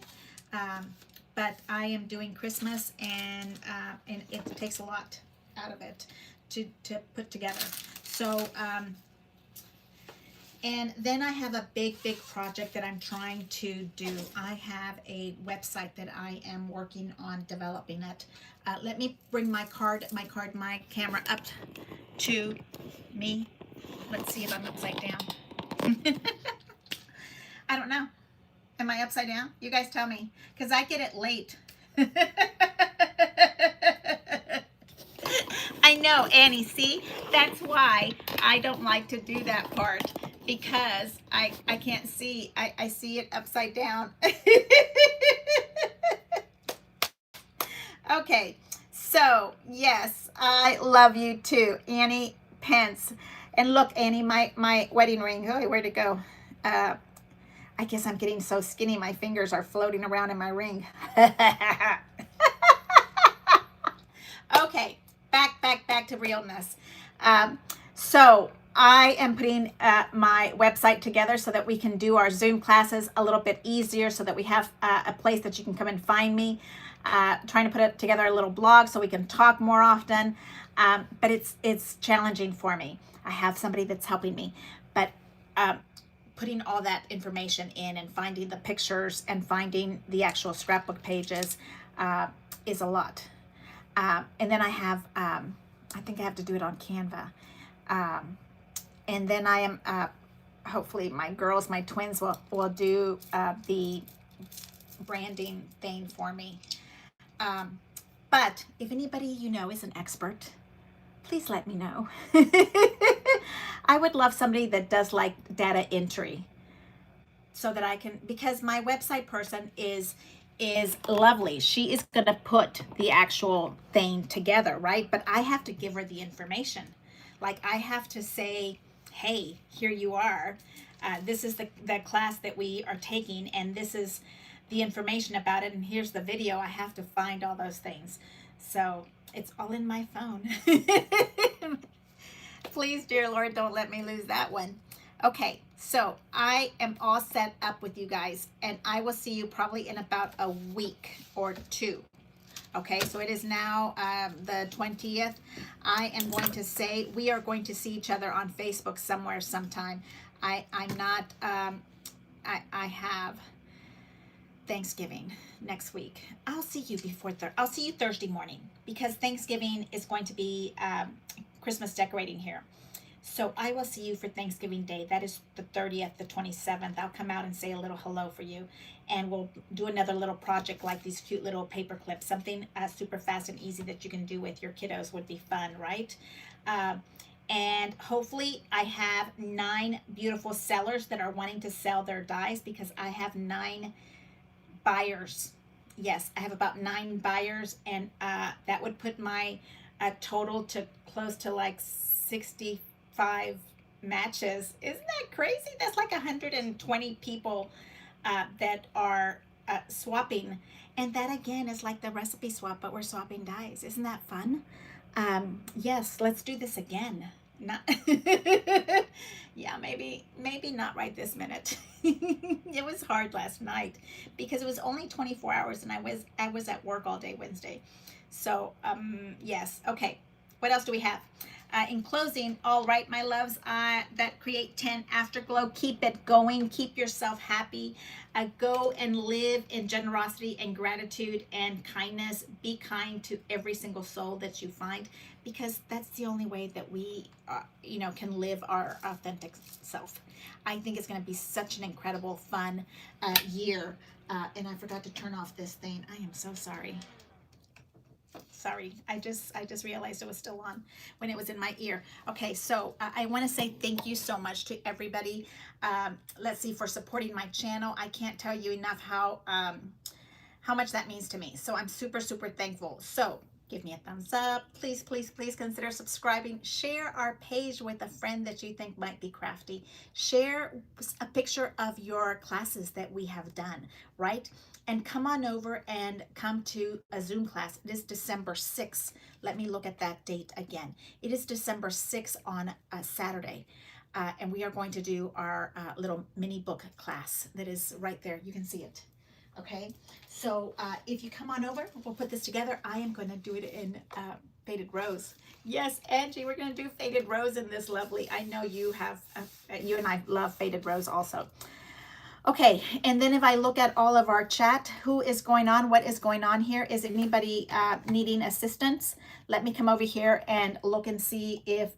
but I am doing Christmas, and it takes a lot out of it to put together. So, And then I have a big project that I'm trying to do. I have a website that I am working on developing it. Let me bring my camera up to me. Let's see if I'm upside down. I don't know. Am I upside down? You guys tell me, because I get it late. I know, Annie, see? That's why I don't like to do that part, because I can't see. I see it upside down. Okay, so yes, I love you too, Annie Pence. And look, Annie, my wedding ring. Oh, where'd it go? I guess I'm getting so skinny, my fingers are floating around in my ring. Okay, back to realness. So I am putting my website together so that we can do our Zoom classes a little bit easier, so that we have a place that you can come and find me. Trying to put together a little blog so we can talk more often. But it's challenging for me. I have somebody that's helping me, but putting all that information in and finding the pictures and finding the actual scrapbook pages is a lot. And then I have, I think I have to do it on Canva. And then I am, hopefully my girls, my twins will do the branding thing for me. But if anybody you know is an expert, please let me know. I would love somebody that does like data entry, so that I can, because my website person is lovely. She is going to put the actual thing together, right? But I have to give her the information. Like, I have to say, hey, here you are. This is the class that we are taking, and this is the information about it, and here's the video. I have to find all those things. So it's all in my phone. Please, dear Lord, don't let me lose that one. Okay, so I am all set up with you guys, and I will see you probably in about a week or two. Okay, so it is now the 20th. I am going to say we are going to see each other on Facebook somewhere sometime. I'm not, I have Thanksgiving next week. I'll see you I'll see you Thursday morning, because Thanksgiving is going to be Christmas decorating here. So I will see you for Thanksgiving Day. That is the 30th, the 27th. I'll come out and say a little hello for you. And we'll do another little project like these cute little paper clips. Something super fast and easy that you can do with your kiddos would be fun, right? And hopefully I have 9 beautiful sellers that are wanting to sell their dies, because I have 9 buyers. Yes, I have about 9 buyers, and that would put my total to close to like 65 matches. Isn't that crazy? That's like 120 people that are swapping. And that again is like the recipe swap, but we're swapping dies. Isn't that fun? Yes, let's do this again. Not yeah, maybe not right this minute. It was hard last night because it was only 24 hours and I was at work all day Wednesday. So yes, okay, what else do we have? In closing, all right, my loves, that create 10 Afterglow, keep it going, keep yourself happy, go and live in generosity and gratitude and kindness. Be kind to every single soul that you find, because that's the only way that we can live our authentic self. I think it's going to be such an incredible, fun year. And I forgot to turn off this thing. I am so sorry. Sorry, I just realized it was still on when it was in my ear. Okay, so I want to say thank you so much to everybody. Let's see, for supporting my channel. I can't tell you enough how much that means to me. So I'm super thankful. So give me a thumbs up. Please consider subscribing. Share our page with a friend that you think might be crafty. Share a picture of your classes that we have done, right? And come on over and come to a Zoom class. It is December 6th. Let me look at that date again. It is December 6th on a Saturday. And we are going to do our little mini book class that is right there. You can see it. Okay, so if you come on over, we'll put this together. I am going to do it in Faded Rose. Yes, Angie, we're going to do Faded Rose in this lovely. I know you have, you and I love Faded Rose also. Okay, and then if I look at all of our chat, who is going on? What is going on here? Is anybody needing assistance? Let me come over here and look and see if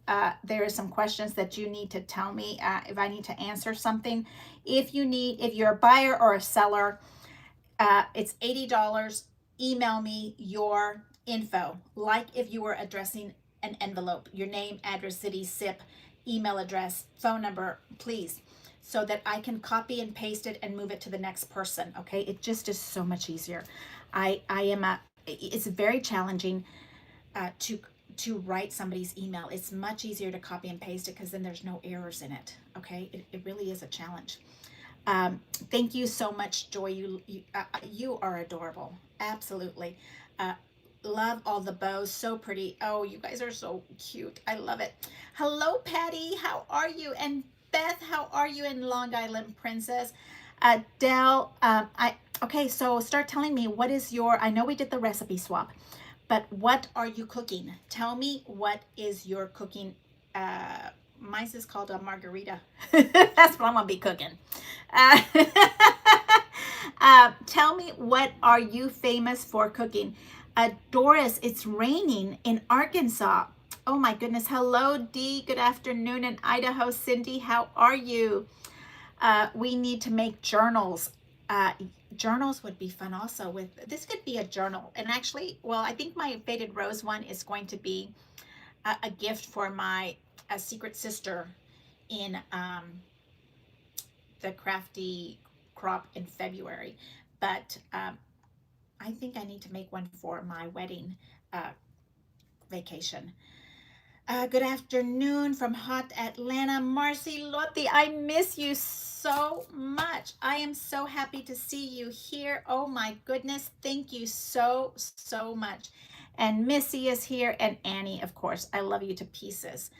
there are some questions that you need to tell me, if I need to answer something. If you're a buyer or a seller, it's $80. Email me your info, like if you were addressing an envelope, your name, address, city, SIP, email address, phone number, please, so that I can copy and paste it and move it to the next person. Okay, it just is so much easier. It's very challenging to write somebody's email. It's much easier to copy and paste it because then there's no errors in it. Okay, it really is a challenge. Thank you so much, Joy. You are adorable. Absolutely. Love all the bows. So pretty. Oh, you guys are so cute. I love it. Hello, Patty. How are you? And Beth, how are you in Long Island, Princess? Dell, okay, so start telling me what is I know we did the recipe swap, but what are you cooking? Tell me what is your cooking. Mine is called a margarita. That's what I'm gonna be cooking. Uh, tell me, what are you famous for cooking? Doris, it's raining in Arkansas. Oh my goodness. Hello, Dee. Good afternoon in Idaho. Cindy, how are you? We need to make journals. Journals would be fun also. This could be a journal. And actually, well, I think my Faded Rose one is going to be a gift for my secret sister in the crafty crop in February. But I think I need to make one for my wedding vacation. Good afternoon from hot Atlanta. Marcy Lotti, I miss you so much. I am so happy to see you here. Oh my goodness. Thank you so, so much. And Missy is here, and Annie, of course. I love you to pieces.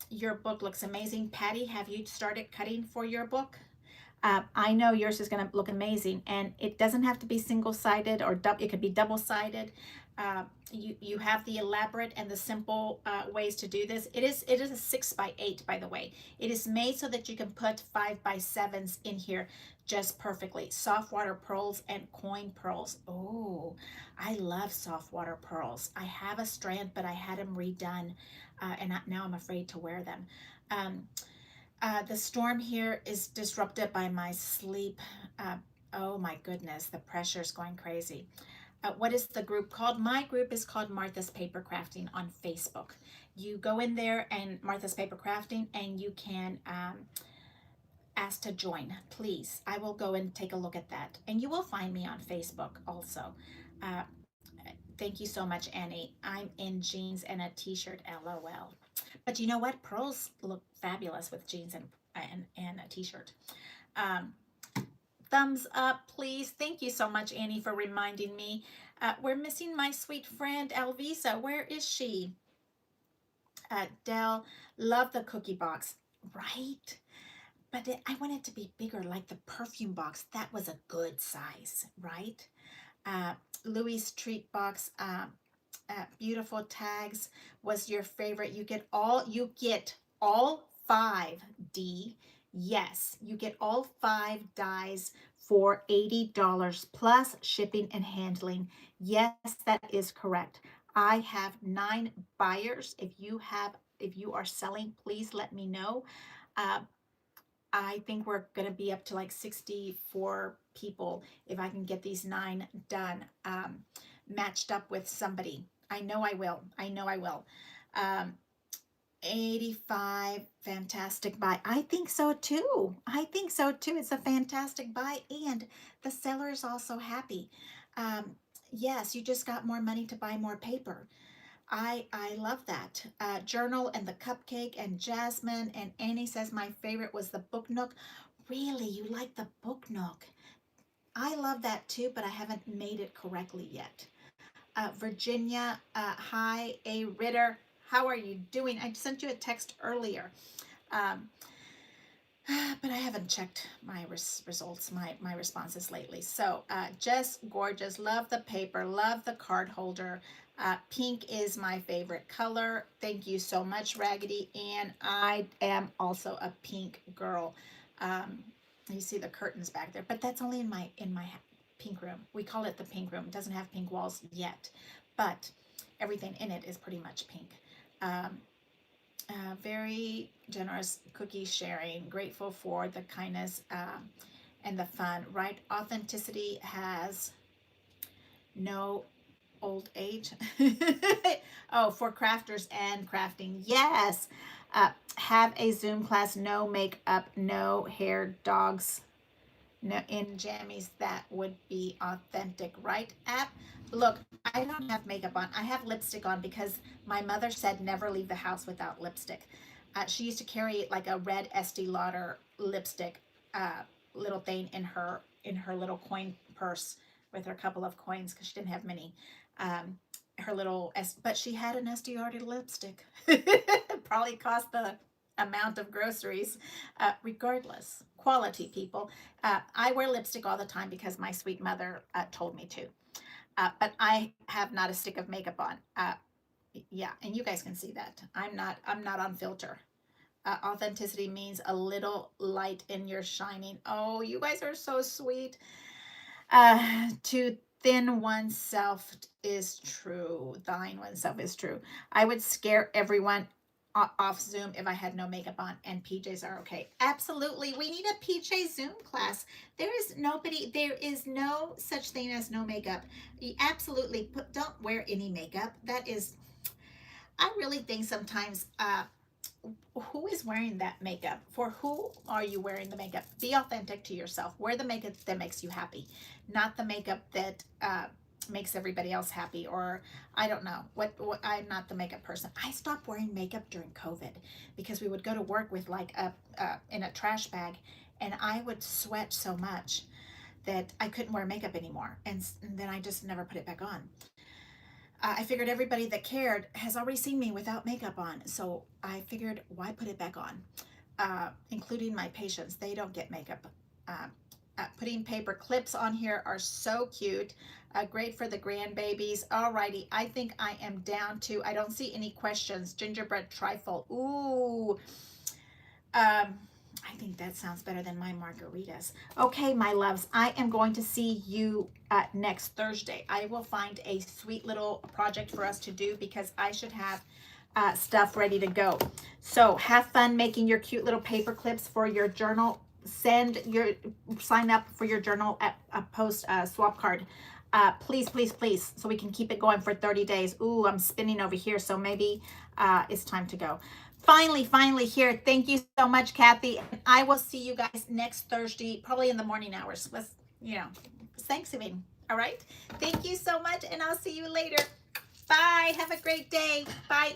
Your book looks amazing. Patty, have you started cutting for your book? I know yours is going to look amazing, and it doesn't have to be single-sided, or it could be double-sided. You have the elaborate and the simple ways to do this. It is a 6x8, by the way. It is made so that you can put 5x7s in here just perfectly. Soft water pearls and coin pearls. Oh, I love soft water pearls. I have a strand, but I had them redone, and now I'm afraid to wear them. The storm here is disrupted by my sleep. Oh my goodness, the pressure is going crazy. What is the group called? My group is called Martha's Paper Crafting on Facebook. You go in there and Martha's Paper Crafting, and you can ask to join, please. I will go and take a look at that. And you will find me on Facebook also. Thank you so much, Annie. I'm in jeans and a t-shirt, LOL. But you know what? Pearls look fabulous with jeans and a t-shirt. Thumbs up, please. Thank you so much, Annie, for reminding me. We're missing my sweet friend, Alvisa. Where is she? Dell, love the cookie box. Right? But I want it to be bigger, like the perfume box. That was a good size, right? Louis treat box, beautiful tags was your favorite. You get all 5D. Yes, you get all 5 dies for $80 plus shipping and handling. Yes, that is correct. I have 9 buyers. If you are selling, please let me know. I think we're going to be up to like 64 people if I can get these 9 done, matched up with somebody. I know I will. 85, fantastic buy. I think so too. It's a fantastic buy, and the seller is also happy. Yes, you just got more money to buy more paper. I love that. Journal and the cupcake and Jasmine, and Annie says my favorite was the book nook. Really, you like the book nook? I love that too, but I haven't made it correctly yet. Virginia, hi, A. Ritter. How are you doing? I sent you a text earlier. but I haven't checked my results, my responses lately. So just gorgeous. Love the paper. Love the card holder. Pink is my favorite color. Thank you so much, Raggedy. And I am also a pink girl. Um, you see the curtains back there, but that's only in my pink room. We call it the pink room. It doesn't have pink walls yet, but everything in it is pretty much pink. Um, very generous cookie sharing, grateful for the kindness and the fun, right? Authenticity has no old age. Oh, for crafters and crafting. Yes. Have a Zoom class, no makeup, no hair, dogs, no in jammies. That would be authentic, right? App. Look, I don't have makeup on. I have lipstick on because my mother said never leave the house without lipstick. She used to carry like a red Estee Lauder lipstick, uh, little thing in her little coin purse with her couple of coins because she didn't have many. Um, her little, but she had an Estee Lauder lipstick. Probably cost the amount of groceries. Regardless, quality people. I wear lipstick all the time because my sweet mother told me to. But I have not a stick of makeup on. Yeah, and you guys can see that. I'm not on filter. Authenticity means a little light in your shining. Oh, you guys are so sweet. To thin oneself is true. Thine oneself is true. I would scare everyone off Zoom if I had no makeup on, and PJs are okay. Absolutely. We need a PJ Zoom class. There is no such thing as no makeup. You absolutely don't wear any makeup. That is, I really think sometimes, who is wearing that makeup? For who are you wearing the makeup? Be authentic to yourself. Wear the makeup that makes you happy, not the makeup that makes everybody else happy. Or I don't know what. I'm not the makeup person. I stopped wearing makeup during COVID because we would go to work with like a in a trash bag, and I would sweat so much that I couldn't wear makeup anymore, and then I just never put it back on. I figured everybody that cared has already seen me without makeup on, so I figured why put it back on, including my patients. They don't get makeup. Uh, Putting paper clips on here are so cute. Great for the grandbabies. Alrighty, I think I am down to, I don't see any questions. Gingerbread trifle. Ooh. I think that sounds better than my margaritas. Okay, my loves, I am going to see you next Thursday. I will find a sweet little project for us to do because I should have stuff ready to go. So have fun making your cute little paper clips for your journal. Sign up for your journal at a post swap card. Please, please, please, so we can keep it going for 30 days. Ooh, I'm spinning over here, so maybe it's time to go. Finally here. Thank you so much, Kathy. I will see you guys next Thursday, probably in the morning hours. Let's, Thanksgiving. All right. Thank you so much, and I'll see you later. Bye. Have a great day. Bye.